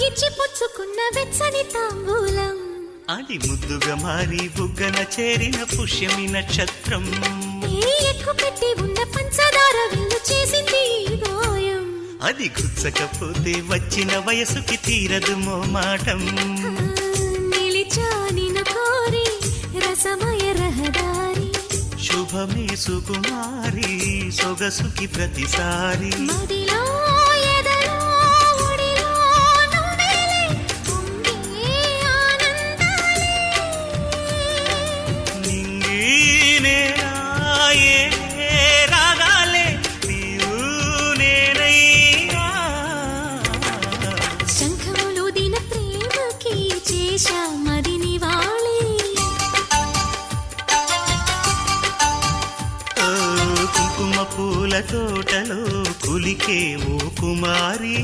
ఇచ్చి పుచ్చుకున్న వెచ్చని తాంబూలం అది ముద్దుగా మారి బుగ్గన చేరిన పుష్యమి నక్షత్రం ఎక్కు పెట్టి ఉన్న పంచదార విల్లు చేసింది గాయం అది గుచ్చకపోతే వచ్చిన వయసుకి తీరదు మోమాటం నిలిచా నిన్ను కోరి రసమయ రహదారి శుభమే సుకుమారి సొగసుకి ప్రతిసారి మదిలో ఎదలో ఒడిలో నువ్వేలే పొంగే ఆనందాలే నింగి నేరాయే రాగాలే నీవు నేనైనా శంఖములు దిన ప్రేమకి చేశా మదిని వాళి కుంకుమ పూల తోటలో కులికే ఓ కుమారి